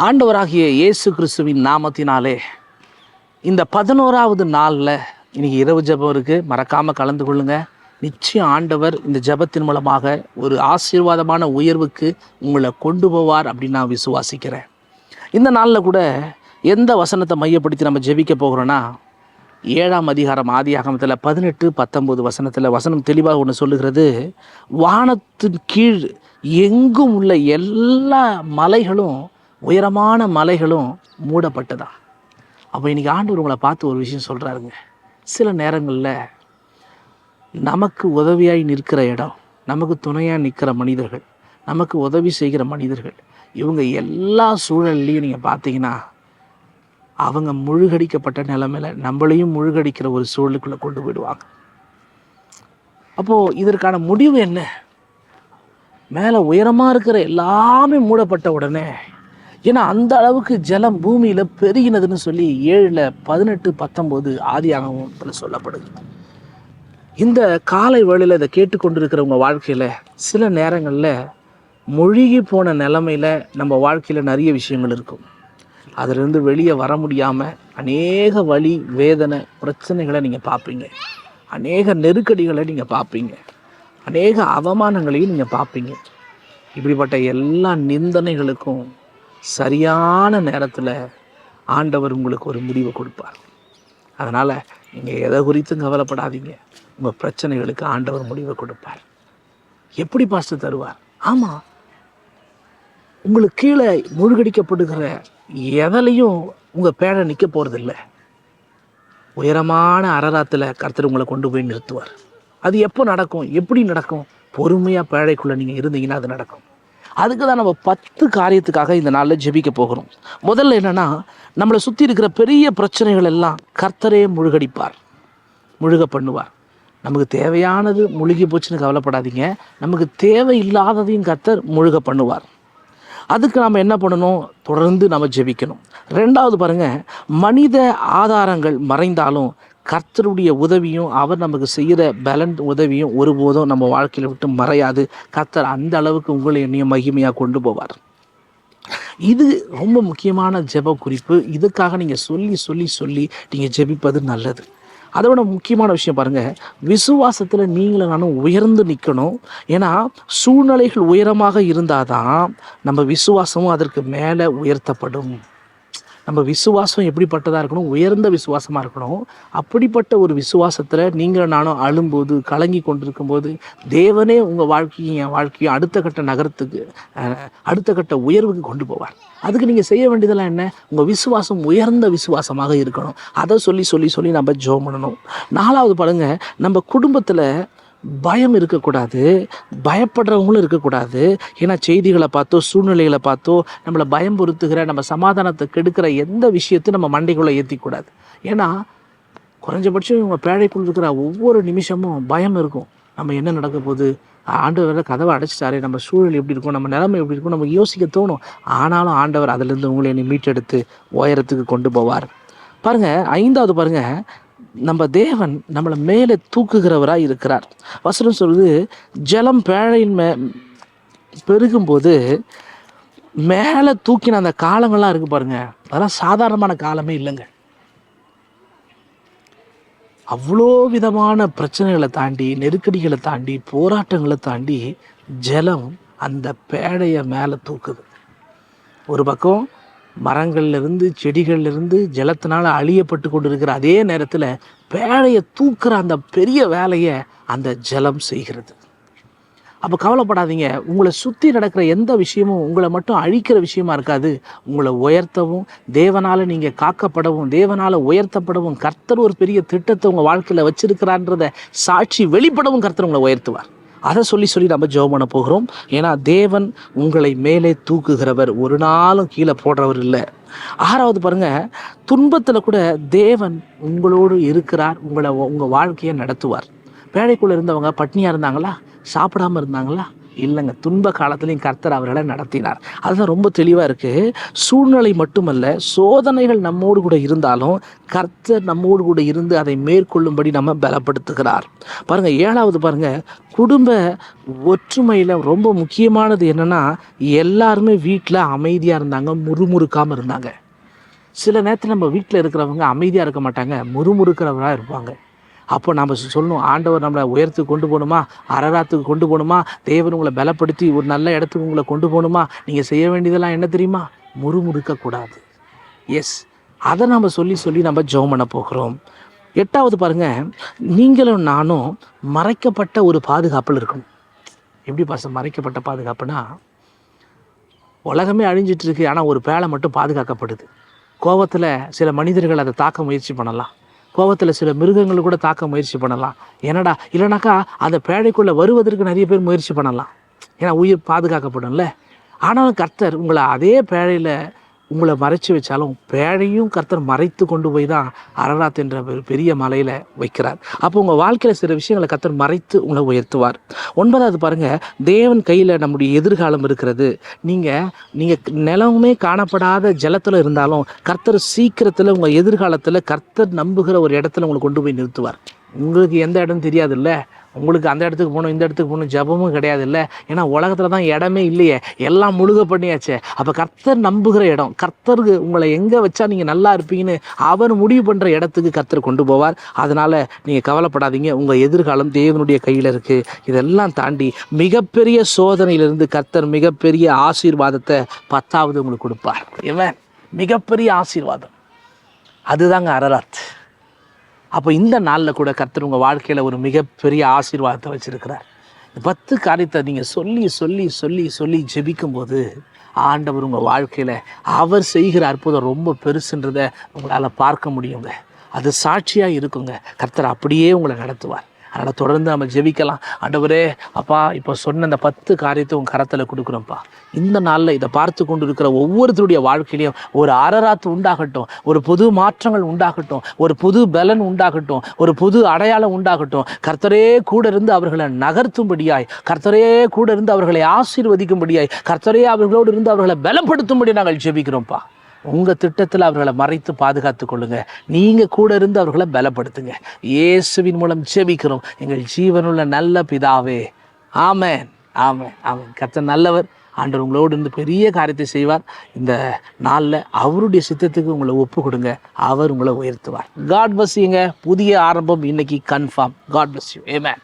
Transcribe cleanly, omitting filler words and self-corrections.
ஆண்டவராகிய இயேசு கிறிஸ்துவின் நாமத்தினாலே இந்த 11வது நாளில் இன்றைக்கி இரவு ஜெபம் இருக்குது. மறக்காமல் கலந்து கொள்ளுங்கள். நிச்சயம் ஆண்டவர் இந்த ஜெபத்தின் மூலமாக ஒரு ஆசீர்வாதமான உயர்வுக்கு உங்களை கொண்டு போவார் அப்படின்னு நான் விசுவாசிக்கிறேன். இந்த நாளில் கூட எந்த வசனத்தை மையப்படுத்தி நம்ம ஜெபிக்க போகிறோன்னா, 7ஆம் அதிகாரம் ஆதியாகமத்தில் 18-19 வசனம் தெளிவாக ஒன்று சொல்லுகிறது. வானத்தின் கீழ் எங்கும் உள்ள எல்லா மலைகளும், உயரமான மலைகளும் மூடப்பட்டதா. அப்போ இன்றைக்கி ஆண்டவர் உங்களை பார்த்து ஒரு விஷயம் சொல்கிறாருங்க. சில நேரங்களில் நமக்கு உதவியாய் நிற்கிற இடம், நமக்கு துணையாக நிற்கிற மனிதர்கள், நமக்கு உதவி செய்கிற மனிதர்கள், இவங்க எல்லா சூழல்லையும் நீங்கள் பார்த்தீங்கன்னா அவங்க முழுகடிக்கப்பட்ட நிலைமையில் நம்மளையும் முழுகடிக்கிற ஒரு சூழலுக்குள்ளே கொண்டு போயிடுவாங்க. அப்போது இதற்கான முடிவு என்ன? மேலே உயரமாக இருக்கிற எல்லாமே மூடப்பட்ட உடனே, ஏன்னா அந்த அளவுக்கு ஜலம் பூமியில் பெருகினதுன்னு சொல்லி 7:18-19 ஆதியாகமத்தில் சொல்லப்படுது. இந்த காலை வேளையில் இதை கேட்டுக்கொண்டிருக்கிறவங்க வாழ்க்கையில் சில நேரங்களில் மூழ்கி போன நிலைமையில் நம்ம வாழ்க்கையில் நிறைய விஷயங்கள் இருக்கும். அதிலிருந்து வெளியே வர முடியாமல் அநேக வலி, வேதனை, பிரச்சனைகளை நீங்கள் பார்ப்பீங்க. அநேக நெருக்கடிகளை நீங்கள் பார்ப்பீங்க. அநேக அவமானங்களையும் நீங்கள் பார்ப்பீங்க. இப்படிப்பட்ட எல்லா நிந்தனைகளுக்கும் சரியான நேரத்தில் ஆண்டவர் உங்களுக்கு ஒரு முடிவை கொடுப்பார். அதனால் நீங்கள் எதை குறித்தும் கவலைப்படாதீங்க. உங்கள் பிரச்சனைகளுக்கு ஆண்டவர் முடிவை கொடுப்பார். எப்படி பாஸ்டர் தருவார்? ஆமாம், உங்களுக்கு கீழே மூழ்கடிக்கப்படுகிற எதிலையும் உங்கள் பேரை நிற்க போகிறதில்ல. உயரமான அரராத்தில் கர்த்தர் உங்களை கொண்டு போய் நிறுத்துவார். அது எப்போ நடக்கும்? எப்படி நடக்கும்? பொறுமையாக பேழைக்குள்ளே நீங்கள் இருந்தீங்கன்னா அது நடக்கும். அதுக்கு தான் நம்ம 10 காரியத்துக்காக இந்த நாளில் ஜெபிக்க போகிறோம். முதல்ல என்னென்னா, நம்மளை சுற்றி இருக்கிற பெரிய பிரச்சனைகள் எல்லாம் கர்த்தரே முழுக பண்ணுவார். நமக்கு தேவையானது முழுகி போச்சுன்னு கவலைப்படாதீங்க. நமக்கு தேவையில்லாததையும் கர்த்தர் முழுக பண்ணுவார். அதுக்கு நம்ம என்ன பண்ணணும்? தொடர்ந்து நம்ம ஜெபிக்கணும். 2வது பாருங்கள், மனித ஆதாரங்கள் மறைந்தாலும் கர்த்தருடைய உதவியும் அவர் நமக்கு செய்கிற பலன் உதவியும் ஒருபோதும் நம்ம வாழ்க்கையில் விட்டு மறையாது. கர்த்தர் அந்த அளவுக்கு உங்களை என்னையும் மகிமையாக கொண்டு போவார். இது ரொம்ப முக்கியமான ஜெப குறிப்பு. இதுக்காக நீங்கள் சொல்லி நீங்கள் ஜெபிப்பது நல்லது. அதை விட முக்கியமான விஷயம் பாருங்கள், விசுவாசத்தில் நீங்களும் நானும் உயர்ந்து நிற்கணும். ஏன்னா சூழ்நிலைகள் உயரமாக இருந்தால் தான் நம்ம விசுவாசமும் அதற்கு மேலே உயர்த்தப்படும். நம்ம விசுவாசம் எப்படிப்பட்டதாக இருக்கணும்? உயர்ந்த விசுவாசமாக இருக்கணும். அப்படிப்பட்ட ஒரு விசுவாசத்தில் நீங்கள் நானும் அழும்போது, கலங்கி கொண்டிருக்கும்போது, தேவனே உங்கள் வாழ்க்கையும் என் வாழ்க்கையும் அடுத்த கட்ட நகரத்துக்கு, அடுத்த கட்ட உயர்வுக்கு கொண்டு போவார். அதுக்கு நீங்கள் செய்ய வேண்டியதெல்லாம் என்ன? உங்கள் விசுவாசம் உயர்ந்த விசுவாசமாக இருக்கணும். அதை சொல்லி நம்ம ஜெபம் பண்ணணும். 4வது பாருங்க, நம்ம குடும்பத்தில் பயம் இருக்கக்கூடாது, பயப்படுறவங்களும் இருக்கக்கூடாது. ஏன்னா செய்திகளை பார்த்தோ, சூழ்நிலைகளை பார்த்தோ நம்மளை பயம் பொறுத்துகிற, நம்ம சமாதானத்தை கெடுக்கிற எந்த விஷயத்தையும் நம்ம மண்டைக்குள்ளே ஏற்றிக்கூடாது. ஏன்னா குறைஞ்சபட்சம் இவங்க பேழைக்குள் இருக்கிற ஒவ்வொரு நிமிஷமும் பயம் இருக்கும். நம்ம என்ன நடக்க போகுது? ஆண்டவர் கதவை அடைச்சிட்டாரே, நம்ம சூழல் எப்படி இருக்கும், நம்ம நிலைமை எப்படி இருக்கும், நமக்கு யோசிக்க தோணும். ஆனாலும் ஆண்டவர் அதிலிருந்து உங்களை மீட்டெடுத்து உயரத்துக்கு கொண்டு போவார். பாருங்கள், 5வது பாருங்கள், நம்ம தேவன் நம்மளை மேலே தூக்குகிறவராக இருக்கிறார். வசனம் சொல்லுது, ஜலம் பேழையின் பெருகும்போது மேலே தூக்கின அந்த காலங்கள்லாம் இருக்குது பாருங்க, அதெல்லாம் சாதாரணமான காலமே இல்லைங்க. அவ்வளோ விதமான பிரச்சனைகளை தாண்டி, நெருக்கடிகளை தாண்டி, போராட்டங்களை தாண்டி ஜலம் அந்த பேழையை மேலே தூக்குது. ஒரு பக்கம் மரங்கள்லேருந்து, செடிகள்லேருந்து ஜலத்தினால் அழியப்பட்டு கொண்டு இருக்கிற அதே நேரத்தில் பேழையை தூக்குற அந்த பெரிய வேலையை அந்த ஜலம் செய்கிறது. அப்போ கவலைப்படாதீங்க. உங்களை சுற்றி நடக்கிற எந்த விஷயமும் உங்களை மட்டும் அழிக்கிற விஷயமா இருக்காது. உங்களை உயர்த்தவும், தேவனால் நீங்கள் காக்கப்படவும், தேவனால் உயர்த்தப்படவும் கர்த்தர் ஒரு பெரிய திட்டத்தை உங்கள் வாழ்க்கையில் வச்சிருக்கிறான்றத சாட்சி வெளிப்படவும் கர்த்தர் உங்களை உயர்த்துவார். அதை சொல்லி நம்ம ஜெபம் பண்ண போகிறோம். ஏன்னா தேவன் உங்களை மேலே தூக்குகிறவர், ஒரு நாளும் கீழே போடுறவர் இல்லை. 6வது பாருங்கள், துன்பத்தில் கூட தேவன் உங்களோடு இருக்கிறார். உங்கள் வாழ்க்கையை நடத்துவார். பேழைக்குள்ளே இருந்தவங்க பட்னியாக இருந்தாங்களா? சாப்பிடாமல் இருந்தாங்களா? இல்லைங்க, துன்ப காலத்திலையும் கர்த்தர் அவர்களை நடத்தினார். அதுதான் ரொம்ப தெளிவாக இருக்குது. சூழ்நிலை மட்டுமல்ல, சோதனைகள் நம்மோடு கூட இருந்தாலும் கர்த்தர் நம்மோடு கூட இருந்து அதை மேற்கொள்ளும்படி நம்ம பலப்படுத்துகிறார். பாருங்கள், 7வது பாருங்கள், குடும்ப ஒற்றுமையில் ரொம்ப முக்கியமானது என்னென்னா, எல்லாருமே வீட்டில் அமைதியாக இருந்தாங்க, முறுமுறுக்காமல் இருந்தாங்க. சில நேரத்தில் நம்ம வீட்டில் இருக்கிறவங்க அமைதியாக இருக்க மாட்டாங்க, முறுமுறுக்கிறவராக இருப்பாங்க. அப்போ நம்ம சொல்லணும், ஆண்டவர் நம்மளை உயரத்துக்கு கொண்டு போகணுமா, அரராத்துக்கு கொண்டு போகணுமா, தேவன் உங்களை பலப்படுத்தி ஒரு நல்ல இடத்துக்கு உங்களை கொண்டு போகணுமா, நீங்கள் செய்ய வேண்டியதெல்லாம் என்ன தெரியுமா, முறுமுறுக்கக்கூடாது. எஸ், அதை நம்ம சொல்லி நம்ம ஜெபம் பண்ண போகிறோம். 8வது பாருங்கள், நீங்களும் நானும் மறைக்கப்பட்ட ஒரு பாதுகாப்பில் இருக்கணும். எப்படி மறைக்கப்பட்ட பாதுகாப்புனா, உலகமே அழிஞ்சிட்டு இருக்கு, ஆனால் ஒரு பேழை மட்டும் பாதுகாக்கப்படுது. கோபத்தில் சில மனிதர்கள் அதை தாக்க முயற்சி பண்ணலாம், கோபத்தில் சில மிருகங்களை கூட தாக்க முயற்சி பண்ணலாம். என்னடா இல்லைனாக்கா அந்த பேழைக்குள்ளே வருவதற்கு நிறைய பேர் முயற்சி பண்ணலாம், ஏன்னா உயிர் பாதுகாக்கப்படும்ல. ஆனாலும் கர்த்தர் உங்களை அதே பேழையில் உங்களை மறைச்சி வச்சாலும் பேழையும் கர்த்தர் மறைத்து கொண்டு போய் தான் அரராத் என்ற பெரிய மலையில் வைக்கிறார். அப்போ உங்கள் வாழ்க்கையில் சில விஷயங்களை கர்த்தர் மறைத்து உங்களை உயர்த்துவார். 9வது பாருங்கள், தேவன் கையில் நம்முடைய எதிர்காலம் இருக்கிறது. நீங்கள் நிலவுமே காணப்படாத ஜலத்தில் இருந்தாலும் கர்த்தர் சீக்கிரத்தில் உங்கள் எதிர்காலத்தில் கர்த்தர் நம்புகிற ஒரு இடத்துல உங்களை கொண்டு போய் நிறுத்துவார். உங்களுக்கு எந்த இடம் தெரியாதுல்ல, உங்களுக்கு அந்த இடத்துக்கு போகணும் இந்த இடத்துக்கு போகணும் ஜபமும் கிடையாது இல்லை, ஏன்னா உலகத்தில் தான் இடமே இல்லையே, எல்லாம் முழுக பண்ணியாச்சே. அப்போ கர்த்தர் நம்புகிற இடம், கர்த்தருக்கு உங்களை எங்கே வச்சா நீங்கள் நல்லா இருப்பீங்கன்னு அவர் முடிவு பண்ணுற இடத்துக்கு கர்த்தர் கொண்டு போவார். அதனால் நீங்கள் கவலைப்படாதீங்க, உங்கள் எதிர்காலம் தேவனுடைய கையில் இருக்குது. இதெல்லாம் தாண்டி மிகப்பெரிய சோதனையிலிருந்து கர்த்தர் மிகப்பெரிய ஆசீர்வாதத்தை 10வது உங்களுக்கு கொடுப்பார். ஏன் மிகப்பெரிய ஆசீர்வாதம் அதுதாங்க அரராத். அப்போ இந்த நாளில் கூட கர்த்தர் உங்கள் வாழ்க்கையில் ஒரு மிகப்பெரிய ஆசீர்வாதத்தை வச்சுருக்கிறார். 10 காரியத்தை நீங்கள் சொல்லி ஜெபிக்கும்போது ஆண்டவர் உங்கள் வாழ்க்கையில் அவர் செய்கிற அற்புதம் ரொம்ப பெருசுன்றதை உங்களால் பார்க்க முடியுங்க. அது சாட்சியாக இருக்குங்க. கர்த்தர் அப்படியே உங்களை நடத்துவார். அதனால் தொடர்ந்து நம்ம ஜெபிக்கலாம். ஆண்டவரே, அப்பா இப்போ சொன்ன இந்த 10 காரியத்தை உங்கள் கரத்தில் கொடுக்குறோம்ப்பா. இந்த நாளில் இதை பார்த்து கொண்டு இருக்கிற ஒவ்வொருத்தருடைய வாழ்க்கையிலையும் ஒரு அரராத்து உண்டாகட்டும், ஒரு புது மாற்றங்கள் உண்டாகட்டும், ஒரு புது பலன் உண்டாகட்டும், ஒரு புது அடையாளம் உண்டாகட்டும். கர்த்தரே கூட இருந்து அவர்களை நகர்த்தும்படியாய், கர்த்தரே கூட இருந்து அவர்களை ஆசீர்வதிக்கும்படியாய், கர்த்தரே அவர்களோடு இருந்து அவர்களை பலப்படுத்தும்படி நாங்கள் ஜெபிக்கிறோம்ப்பா. உங்கள் திட்டத்தில் அவர்களை மறைத்து பாதுகாத்து கொள்ளுங்க. நீங்கள் கூட இருந்து அவர்களை பலப்படுத்துங்க. இயேசுவின் மூலம் ஜெபிக்கிறோம் எங்கள் ஜீவனுள்ள நல்ல பிதாவே. ஆமென், ஆமென், ஆமென். கர்த்தர் நல்லவர். ஆண்டவர் உங்களோடு இருந்து பெரிய காரியத்தை செய்வார். இந்த நாளில் அவருடைய சித்தத்துக்கு உங்களை ஒப்பு கொடுங்க, அவர் உங்களை உயர்த்துவார். காட் பிளஸ் யூங்க. புதிய ஆரம்பம் இன்னைக்கு confirm. God bless you. Amen.